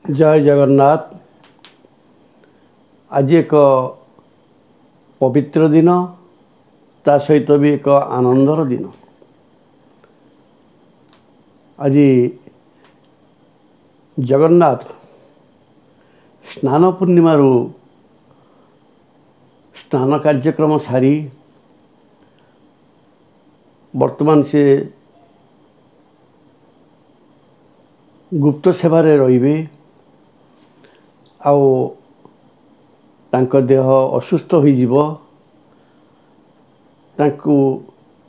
जय जगन्नाथ। आज एक पवित्र दिन, ता सहित भी एक आनंदर दिन। आज जगन्नाथ स्नान पूर्णिमा स्नान कार्यक्रम सारी वर्तमान से गुप्त सेवारे रहिबे। आउ तांको देह असुस्थ हो जीवो, तांको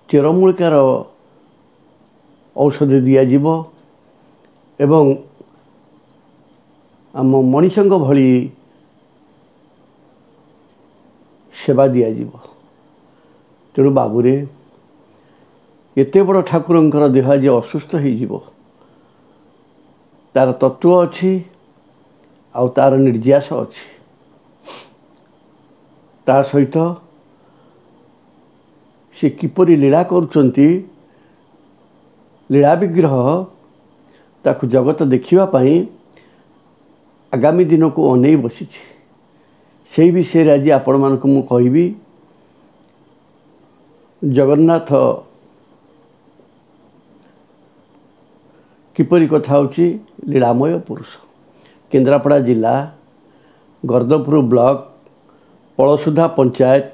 चेरमूलिकार औषध दिया जीवो एवं आम मनीषंग भली सेवा दिया जीवो। तेणु बाबूरे एते बड़ ठाकुरंकर देह आज असुस्थ हो जीवो, तार तत्व अच्छी आउ तार निर्यास अच्छी। ता सहित से किपरि लीला करुचंती, लीला विग्रह ताकु जगत देखिबा पई आगामी दिन को अनै बसी। से विषय आज आपण मानक मु कहबी। जगन्नाथ किपरि कथा होची लीलामय पुरुष। केन्द्रापड़ा जिला गर्दपुर ब्लॉक पलसुधा पंचायत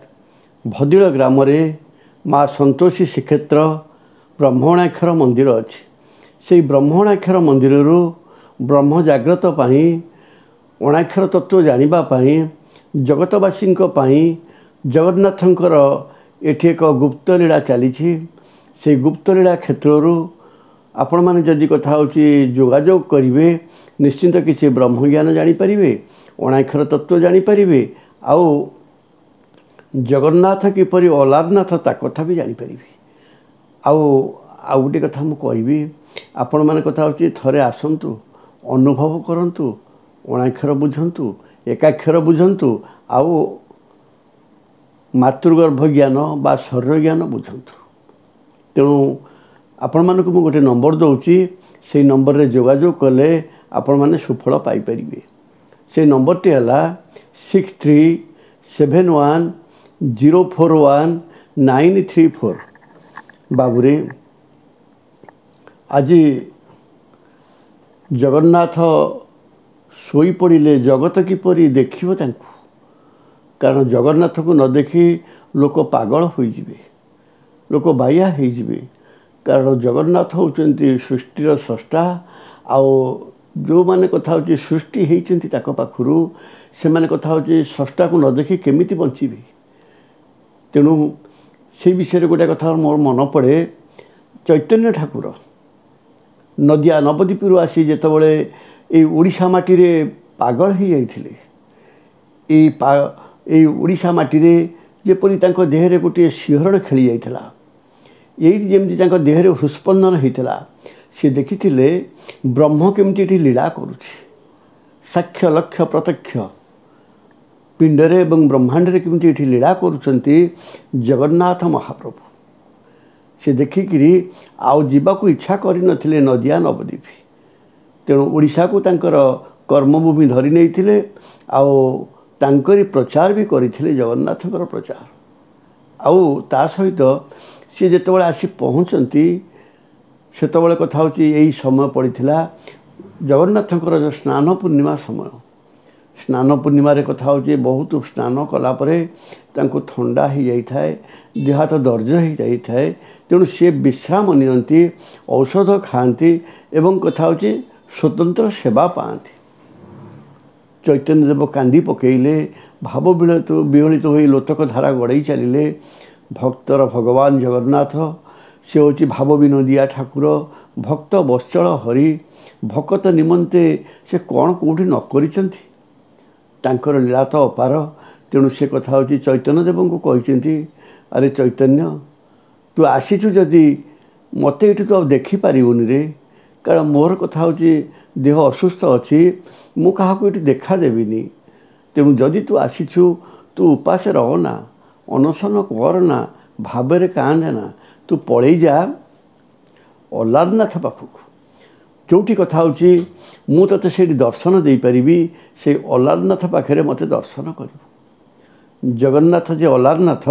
भदिल ग्राम रे माँ संतोषी श्रीक्षेत्र ब्रह्मणाक्षर मंदिर अच्छी। से ब्रह्मणाक्षर मंदिर ब्रह्म जाग्रत पाई अणाक्षर तत्व जानिबा पाई जगतवासी जगन्नाथंकर एठी एक गुप्त लीला चली। से गुप्त लीला क्षेत्र आपण माने जदि कथा होची जोगाजोग करिवे, निश्चिंत किसी ब्रह्म ज्ञान जानीपारे, अणाक्षर तत्व जानीपारे, आउ जगन्नाथ किपरि अलारनाथ ता कथा भी जानीपारे। आउ गोटे कथा मु कहबी, आपण माने कथा होची थरे आसंतु, अनुभव करंतु, अणाक्षर बुझंतु, एकाक्षर बुझंतु, आउ मातृगर्भ ज्ञान बा शरीर ज्ञान बुझंतु। तेणु आपण मानक मु गोटे नंबर दउची, से नंबर रे जोगाजोग कले आपण माने सुफल पाई परिबे। से नंबर टी हला 6371041934। बाबूरे आज जगन्नाथ सोई पड़िले जगत किपरि देखिबो तांको। कारण जगन्नाथ को न देखी लोक पागल हो जिवे, लोक बाया हो जिवे। कारण जगन्नाथ होचंती सृष्टिर स्रष्टा। आउ जो माने कथा होची सृष्टि हेचंती ताको पाखुरु, से माने कथा होची स्रष्टा को न देखी केमिति बंचिबे। तेणु से विषय गोटे कथा मोर मन पड़े। चैतन्य ठाकुर नदिया नवद्वीपरू आसी जेतबळे ए ओडिशा माटी रे पागल हो जाइथिले, ए ओडिशा माटी रे जेपरि तांको देह रे गोटे सिंहरण खेली जाइथिला, यही जमी देह में हृस्पंदन होता सी देखी ब्रह्म केमती लीला करुच्ची। साक्ष्य लक्ष्य प्रत्यक्ष पिंडरे एवं ब्रह्मांड रे केमती लीला करुचंती जगन्नाथ महाप्रभु। से देखिकी आउ जीवाकू इच्छा करनथिले नदिया नवद्वीप। तेणु ओडिशा को तांकर कर्मभूमि धरी नहीं आउ तांकरी प्रचार भी करथिले, जगन्नाथंकर प्रचार। आउ ता सहित सी जेतबळे आसी पहुँचती सेतबळे कथा होची यही समय पड़ीथिला जगन्नाथंकर जो स्नान पूर्णिमा समय। स्नान पूर्णिमा रे कथा होची बहुत स्नान कला परे तांको ठंडा हो जाइथाए, देह हाथ दर्ज हो जाइथाए। तेणु से विश्राम नियंती, औषध खाती एवं कथा होची स्वतंत्र सेवा पाती। चैतन्य देव कांदी पकेइले, भाव विहलित हो लोतक धारा गड़ई चलिले। भक्तर भगवान जगन्नाथ से होची भाव विनोदिया ठाकुर, भक्त वत्सल हरि। भक्त निमंते से कौन कौटी न करिसंती, तांकर लीला तो अपार। तेणु से कथा होची चैतन्य देव को कहिसंती, अरे चैतन्य तू आसीचु जदि मते एठी तो देखि पारिबुनि रे। कारण मोर कथा होची देह असुस्थ अच्छी, मु काहाकू एठी देखा देबिनी। तेणु जदि तू आसीचु तू उपास रहना, अनशन करना, भावे कांदेना, तू पलि जा अलारनाथ पाखक। जोटी कथा होची मु तते सेठी दर्शन दे परिबी से अलारनाथ पाखे मते दर्शन कर जगन्नाथ जे अलारनाथ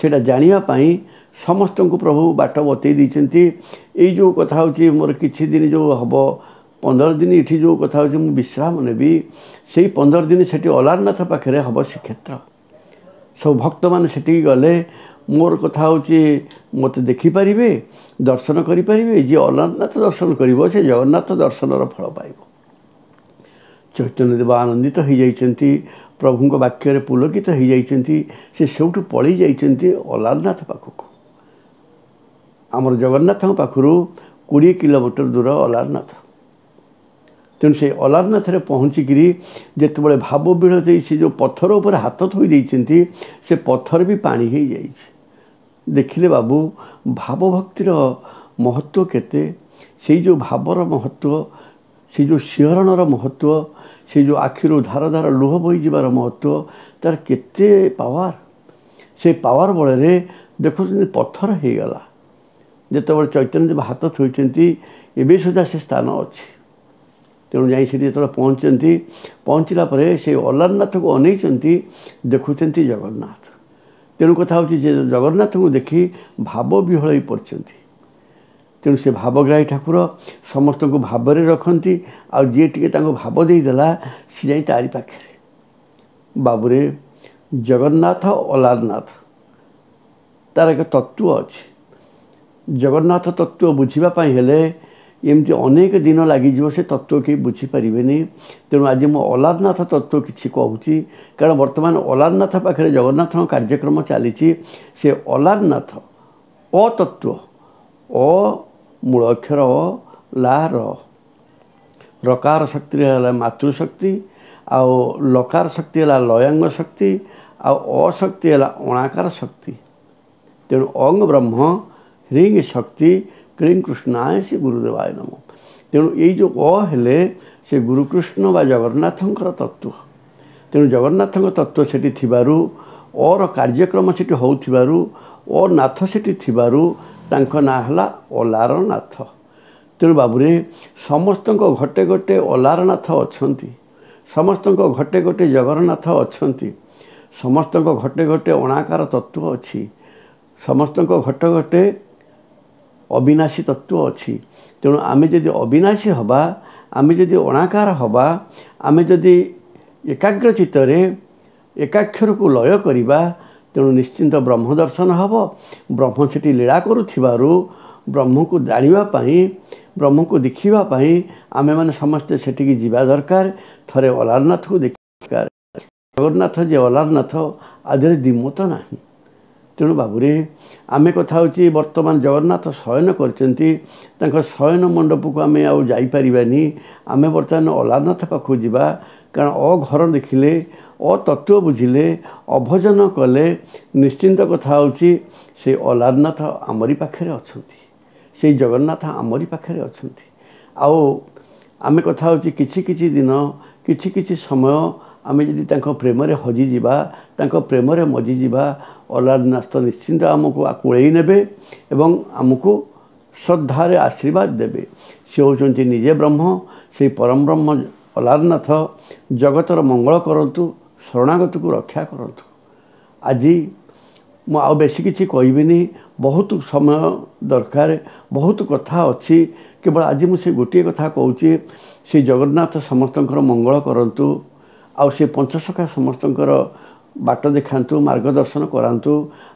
सेटा जानिया पाई समस्त को प्रभु बाट बतई देइचंती। एई जो कथा होची मोर किछि दिन जो हबो 15 दिन इठी जो कथा होची मु विश्राम नेबी से 15 दिन सेठी अलारनाथ पाखे हबो श्रीक्षेत्र। सब भक्त मान सेठी गले मोर कथा होची मते देखि परिबे दर्शन करि परिबे जे अलारनाथ दर्शन करिवो से जगन्नाथ दर्शनर फल पाइबो। चैतन्य देव आनंदित हो जाइचंती प्रभु वाक्य रे पुलकित हो जाइचंती से सेउठु पळी जाइचंती अलारनाथ पाखको। आमर जगन्नाथ पाखरु 20 किलोमीटर दूर अलारनाथ। तेणु से अलारनाथ रे पहुँचिकी जिते बड़े भाव विड़ दे से जो पत्थर उपर हाथ थोई देइचंती से पत्थर भी पानी हो जाइए। देखिले बाबू भाव भक्तिर महत्व केते से जो भावर महत्व से जो शिहरणर महत्व से जो आखिर धार धार लुह बही जीवार महत्व तार केते पावर से पावर बल देखुं पत्थर हो गला जिते बड़े चैतन्य देव हाथ थोइचंती एबे सुधा से स्थान अच्छी। तेणु जाई से पहुँचती पहुँचला से अलारनाथ को अनैचंती देखुंती जगन्नाथ। तेणु कथा होची जगन्नाथ को देखी भाव विहल पड़ती। तेणु से भावग्राही ठाकुर समस्त को भाव में रखती आ जी टे भाव देदेला सी जा तारी पाखे बाबूरे जगन्नाथ अलारनाथ तार एक तत्व अच्छी। जगन्नाथ तत्व बुझापी हेले एमती अनेक दिन लगिज से तत्व कहीं बुझीपारे। तेणु आज मु अलारनाथ तत्व किसी कहूँ कारण बर्तमान अलारनाथ पाखे जगन्नाथ कार्यक्रम चली से अलारनाथ अतत्व अ मूल अक्षर लार रकार शक्ति है मातृशक्ति आउ लकार शक्ति है लयांग शक्ति आउ अशक्ति है अणाकार शक्ति। तेणु अंग ब्रह्म ह्रींग शक्ति क्लीं कृष्णाय से गुरुदेवाय नमः। तेणु ये जो हेले से गुरुकृष्ण बा जगन्नाथंकर तत्व। तेणु जगन्नाथ तत्व सेठी थिबारु और कार्यक्रम सेठी होउथिबारु और नाथ सेठी थिबारु तांको ना हला अलारनाथ। तेणु बाबूरे समस्त घटे घटे अलारनाथ अछंती समस्त घटे घटे जगन्नाथ अछंती समस्त घटे घटे अणाकार तत्व अच्छी समस्त घटे घटे अविनाशी तत्व अच्छी। तेणु आमे जदि अविनाशी हबा आमे जदि अणाकार हबा आमे जदि एकाग्र चित्तरे एकाक्षर को लय करिबा तेणु निश्चिंत ब्रह्म दर्शन हब। ब्रह्म सेठी लीला करुथिबारु ब्रह्म को जानिबा पई ब्रह्म को देखिबा पई आमे माने समस्त सेठी जीवा दरकार। थरे अलारनाथ को देखा जगन्नाथ जे अलारनाथ आधे दिमत नाही। तेणु बाबूरे आमे कथा होची वर्तमान जगन्नाथ शयन करचंती तांको शयन मंडप को आमे आउ जाई परिबानी। आमे वर्तमान अलारनाथ पाखु जीवा कारण घर देखिले तत्व बुझिले अभजन कले निश्चिंत कथा होची से अलारनाथ आमरी पाखे अछंती से जगन्नाथ आमरी पाखे अछंती। आउ आमे कथा होची किछि किछि दिन किछि किछि समय आमे जदि तांको प्रेम रे हजि जीवा तांको प्रेम रे मजि जीवा अलारनाथ निश्चिंत आमको कोड़े नेबे एवं आमको श्रद्धारे आशीर्वाद देवे। से होचंती निजे ब्रह्म से परम ब्रह्म अलारनाथ जगतर मंगल करंतु शरणागत को रक्षा करंतु। आज मु आ बेसी किछि कहबिनी बहुत समय दरकार बहुत कथा अच्छी केवल आज मुझे गोटे कथा कहूँ से जगन्नाथ समस्तंकर मंगल करंतु आउ से पंचसखा समस्तंकर बाट देखातु मार्गदर्शन करातु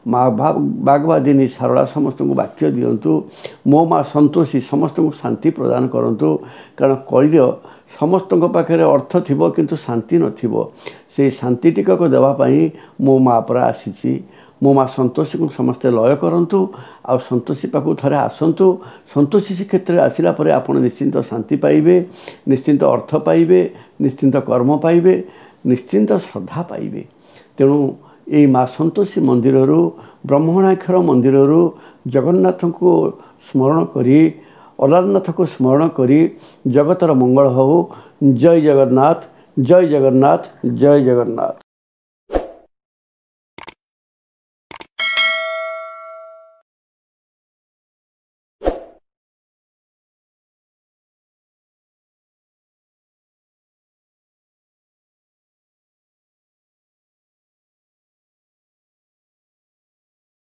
माँ बागवादिनी सारला समस्त को वाक्य दिंतु मो माँ संतोषी समस्त को शांति प्रदान करंतु। कारण कलिय समस्त पाखे अर्थ थिबो किंतु शांति नथिबो से शांति टिकक देवाई मो माँ परा आसी मो माँ संतोषी को समस्ते लय करंतु आ संतोषी पाखु थरे आसंतु। संतोषी से क्षेत्र आसिला परे आपण निश्चिंत शांति पाइबे निश्चिंत अर्थ पाइबे निश्चिंत कर्म पाइबे निश्चिंत श्रद्धा पाइबे। तेणु ये माँ संतोषी मंदिर ब्रह्मणाक्षर मंदिर जगन्नाथ को स्मरण करी अलारनाथ को स्मरण करी जगतर मंगल हो। जय जगन्नाथ जय जगन्नाथ जय जगन्नाथ।